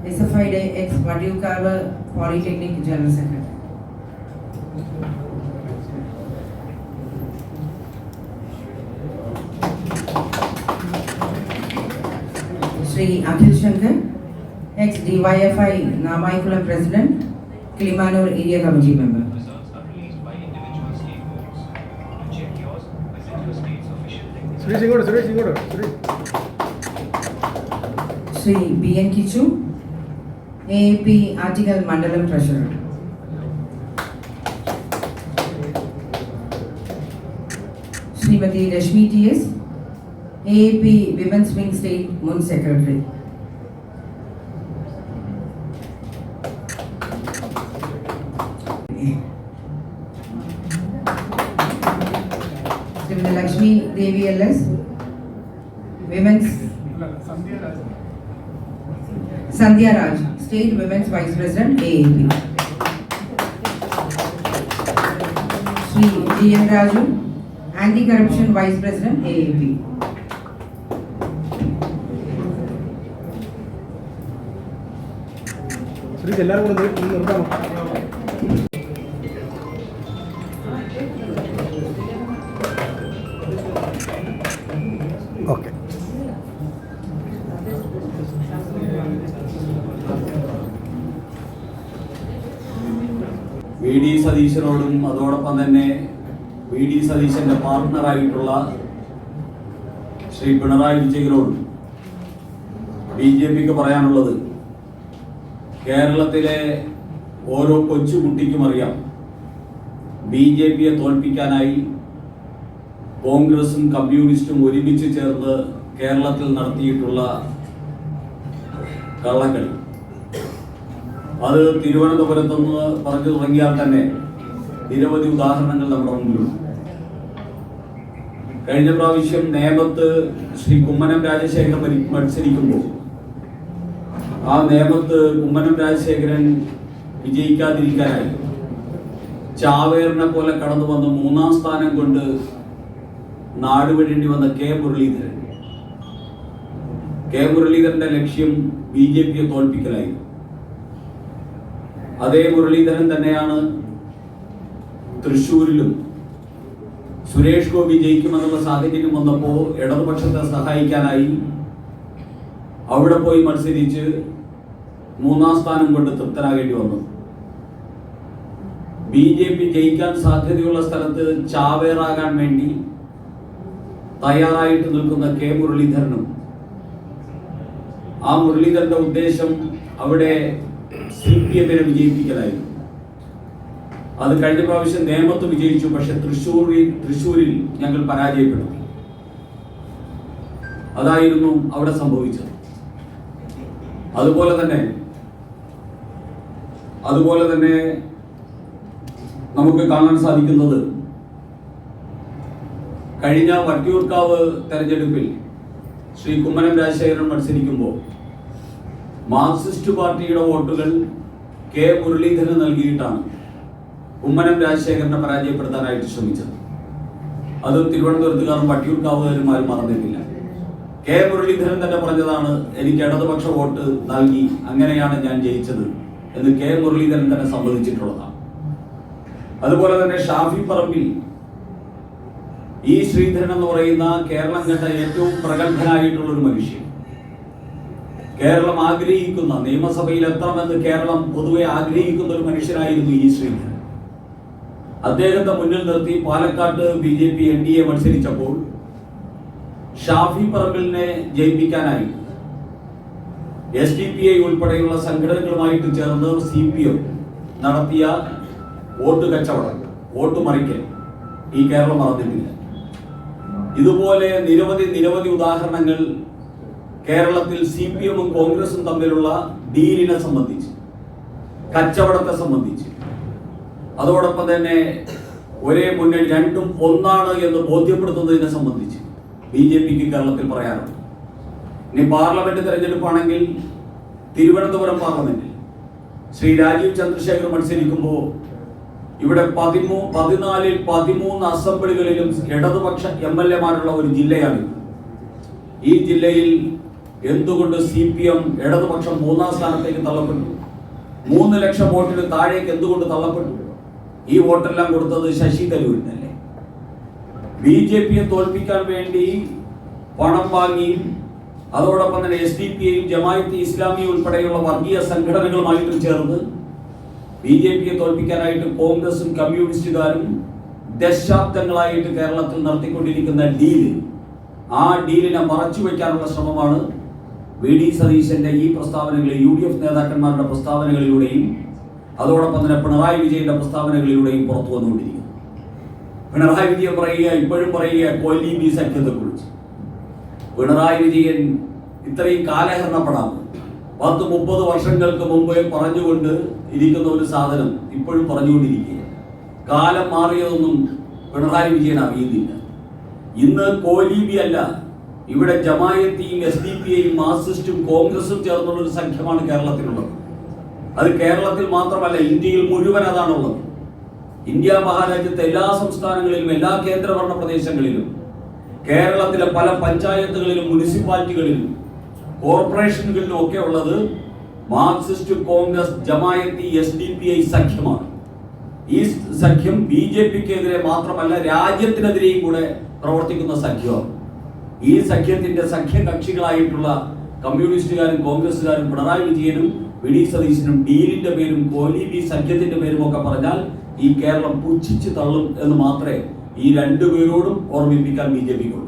SFID ex Vadiukawa Polytechnic General Secretary. Sri Akhil Shankar, ex-DYFI Namaikulam President, Kilimanur Area Committee Member. Sri B.N. Kichu, AAP Article Mandalam Treasurer. Srimati Rashmi T.S., AAP Women's Wing State Mun Secretary. Srimati Lakshmi Devi L.S., Women's Sandhya Raj, State Women's Vice President, AAP. Sri G.N. Raju, Anti-Corruption Vice President, AAP. Okay. V D. സതീശനോടും അതോടൊപ്പം തന്നെ VD. സതീശന്റെ പാർട്ണറായിട്ടുള്ള ശ്രീ പിണറായി വിജയനോടും ബി.ജെ.പിക്ക് പറയാനുള്ളത്, കേരളത്തിലെ ഓരോ കൊച്ചുകുട്ടിക്കും അറിയാം ബി.ജെ.പിയെ തോൽപ്പിക്കാനായി കോൺഗ്രസും കമ്മ്യൂണിസ്റ്റും ഒരുമിച്ച് ചേർന്ന് കേരളത്തിൽ നടത്തിയിട്ടുള്ള കള്ളക്കളി. അത് തിരുവനന്തപുരത്തുനിന്ന് പറഞ്ഞു തുടങ്ങിയാൽ തന്നെ നിരവധി ഉദാഹരണങ്ങൾ നമ്മുടെ മുമ്പിലുണ്ട്. കഴിഞ്ഞ പ്രാവശ്യം നേമത്ത് ശ്രീ കുമ്മനം രാജശേഖരൻ മത്സരിക്കുമ്പോൾ ആ നേമത്ത് കുമ്മനം രാജശേഖരൻ വിജയിക്കാതിരിക്കാനായി ചാവേറിനെ പോലെ കടന്നു വന്ന് 3-ാം സ്ഥാനം കൊണ്ട് നാടുവിടേണ്ടി വന്ന കെ മുരളീധരന്റെ ലക്ഷ്യം ബി.ജെ.പിയെ തോൽപ്പിക്കലായിരുന്നു. അതേ മുരളീധരൻ തന്നെയാണ് തൃശ്ശൂരിലും സുരേഷ് ഗോപി ജയിക്കുമെന്നുള്ള സാഹചര്യം വന്നപ്പോൾ ഇടതുപക്ഷത്തെ സഹായിക്കാനായി അവിടെ പോയി മത്സരിച്ച് 3-ാം സ്ഥാനം കൊണ്ട് തൃപ്തനാകേണ്ടി വന്നു. ബി.ജെ.പി ജയിക്കാൻ സാധ്യതയുള്ള സ്ഥലത്ത് ചാവേറാകാൻ വേണ്ടി തയ്യാറായിട്ട് നിൽക്കുന്ന കെ മുരളീധരനും, ആ മുരളീധരന്റെ ഉദ്ദേശം അവിടെ CPM-നെ വിജയിപ്പിക്കലായിരുന്നു. അത് കഴിഞ്ഞ പ്രാവശ്യം നേമത്ത് വിജയിച്ചു, പക്ഷെ തൃശ്ശൂരിൽ ഞങ്ങൾ പരാജയപ്പെടുത്തി. അതായിരുന്നു അവിടെ സംഭവിച്ചത്. അതുപോലെ തന്നെ നമുക്ക് കാണാൻ സാധിക്കുന്നത്, കഴിഞ്ഞ വട്ടിയൂർക്കാവ് തെരഞ്ഞെടുപ്പിൽ ശ്രീ കുമ്മനം രാജശേഖരൻ മത്സരിക്കുമ്പോൾ മാർക്സിസ്റ്റ് പാർട്ടിയുടെ വോട്ടുകൾ കെ മുരളീധരന് നൽകിയിട്ടാണ് കുമ്മനം രാജശേഖരനെ പരാജയപ്പെടുത്താനായിട്ട് ശ്രമിച്ചത്. അത് തിരുവനന്തപുരത്തുകാരും വട്ടിയൂർക്കാവുകാരും ആരും മറന്നിട്ടില്ല. കെ മുരളീധരൻ തന്നെ പറഞ്ഞതാണ്, എനിക്ക് ഇടതുപക്ഷ വോട്ട് നൽകി, അങ്ങനെയാണ് ഞാൻ ജയിച്ചത് എന്ന് കെ മുരളീധരൻ തന്നെ സമ്മതിച്ചിട്ടുള്ളതാണ്. അതുപോലെ തന്നെ ഷാഫി പറമ്പിൽ ഈ ശ്രീധരൻ എന്ന് പറയുന്ന കേരളം കണ്ട ഏറ്റവും പ്രഗത്ഭനായിട്ടുള്ള ഒരു മനുഷ്യൻ, കേരളം ആഗ്രഹിക്കുന്ന, നിയമസഭയിൽ എത്തണമെന്ന് കേരളം പൊതുവെ ആഗ്രഹിക്കുന്ന ഒരു മനുഷ്യനായിരുന്നു ഈ ശ്രീധരൻ. അദ്ദേഹത്തെ മുന്നിൽ നിർത്തി പാലക്കാട്ട് ബി.ജെ.പി NDA മത്സരിച്ചപ്പോൾ ഷാഫി പറമ്പിലിനെ ജയിപ്പിക്കാനായി SDPI ഉൾപ്പെടെയുള്ള സംഘടനകളുമായിട്ട് ചേർന്ന് CPM നടത്തിയ വോട്ട് കച്ചവടം, വോട്ട് മറിക്കൽ ഈ കേരളം മറന്നിട്ടില്ല. ഇതുപോലെ നിരവധി ഉദാഹരണങ്ങൾ കേരളത്തിൽ CPM-ഉം കോൺഗ്രസും തമ്മിലുള്ള ഡീലിനെ സംബന്ധിച്ച്, കച്ചവടത്തെ സംബന്ധിച്ച്, അതോടൊപ്പം തന്നെ ഒരേ മുന്നണി രണ്ടും ഒന്നാണ് എന്ന് ബോധ്യപ്പെടുത്തുന്നതിനെ സംബന്ധിച്ച് ബി.ജെ.പിക്ക് കേരളത്തിൽ പറയാറുണ്ട്. ഇനി പാർലമെന്റ് തെരഞ്ഞെടുപ്പാണെങ്കിൽ തിരുവനന്തപുരം പാർലമെന്റിൽ ശ്രീ രാജീവ് ചന്ദ്രശേഖർ മത്സരിക്കുമ്പോൾ ഇവിടെ 14-ൽ 13 അസംബ്ലികളിലും ഇടതുപക്ഷ MLA-മാരുള്ള ഒരു ജില്ലയാണ്. ഈ ജില്ലയിൽ എന്തുകൊണ്ട് CPM ഇടതുപക്ഷം 3-ാം സ്ഥാനത്തേക്ക് തള്ളപ്പെട്ടു? 3 ലക്ഷം വോട്ടിന് താഴേക്ക് എന്തുകൊണ്ട് തള്ളപ്പെട്ടു? ഈ വോട്ടെല്ലാം കൊടുത്തത് ശശി തരൂരിനല്ലേ? BJPയെ തോൽപ്പിക്കാൻ വേണ്ടി പണം വാങ്ങി അതോടൊപ്പം തന്നെ SDP-യും ജമാഅത്തെ ഇസ്ലാമിയും ഉൾപ്പെടെയുള്ള വർഗീയ സംഘടനകളുമായിട്ടും ചേർന്ന് BJPയെ തോൽപ്പിക്കാനായിട്ട് കോൺഗ്രസും കമ്മ്യൂണിസ്റ്റുകാരും ദശാബ്ദങ്ങളായിട്ട് കേരളത്തിൽ നടത്തിക്കൊണ്ടിരിക്കുന്ന ഡീല്, ആ ഡീലിനെ മറച്ചു വയ്ക്കാനുള്ള ശ്രമമാണ് VD സതീശന്റെ ഈ പ്രസ്താവനകളിൽ UDF നേതാക്കന്മാരുടെ പ്രസ്താവനകളിലൂടെയും അതോടൊപ്പം തന്നെ പിണറായി വിജയന്റെ പ്രസ്താവനകളിലൂടെയും പുറത്തു വന്നുകൊണ്ടിരിക്കുന്നു. പിണറായി വിജയൻ ഇപ്പോഴും പറയുക കോലീബി സഖ്യത്തെക്കുറിച്ച്. പിണറായി വിജയൻ ഇത്രയും കാലഹരണപ്പെടാം 10-30 വർഷങ്ങൾക്ക് മുമ്പേ പറഞ്ഞുകൊണ്ട് ഇരിക്കുന്ന ഒരു സാധനം ഇപ്പോഴും പറഞ്ഞുകൊണ്ടിരിക്കുക. കാലം മാറിയതൊന്നും പിണറായി വിജയൻ അറിയുന്നില്ല. ഇന്ന് കോലീബി അല്ല, ഇവിടെ ജമായത്തെയും SDP-യും മാർക്സിസ്റ്റും കോൺഗ്രസും ചേർന്നുള്ള ഒരു സഖ്യമാണ് കേരളത്തിലുള്ളത്. അത് കേരളത്തിൽ മാത്രമല്ല, ഇന്ത്യയിൽ മുഴുവൻ അതാണുള്ളത്. ഇന്ത്യ മഹാരാജ്യത്തെ എല്ലാ സംസ്ഥാനങ്ങളിലും എല്ലാ കേന്ദ്രഭരണ പ്രദേശങ്ങളിലും കേരളത്തിലെ പല പഞ്ചായത്തുകളിലും മുനിസിപ്പാലിറ്റികളിലും കോർപ്പറേഷനുകളിലും ഒക്കെ ഉള്ളത് മാർക്സിസ്റ്റ്, കോൺഗ്രസ്, ജമായത്തി, SDP-ഐ സഖ്യമാണ്. ഈ സഖ്യം BJPക്കെതിരെ മാത്രമല്ല രാജ്യത്തിനെതിരെയും കൂടെ പ്രവർത്തിക്കുന്ന സഖ്യമാണ്. ഈ സഖ്യത്തിന്റെ സഖ്യകക്ഷികളായിട്ടുള്ള കമ്മ്യൂണിസ്റ്റുകാരും കോൺഗ്രസുകാരും പിണറായി വിജയനും VD സതീശനും ഡീലിന്റെ പേരും കോലീബി സഖ്യത്തിന്റെ പേരും ഒക്കെ പറഞ്ഞാൽ ഈ കേരളം പുച്ഛിച്ച് തള്ളും എന്ന് മാത്രമേ ഈ രണ്ടുപേരോടും ഓർമ്മിപ്പിക്കാൻ BJPക്കുള്ളൂ.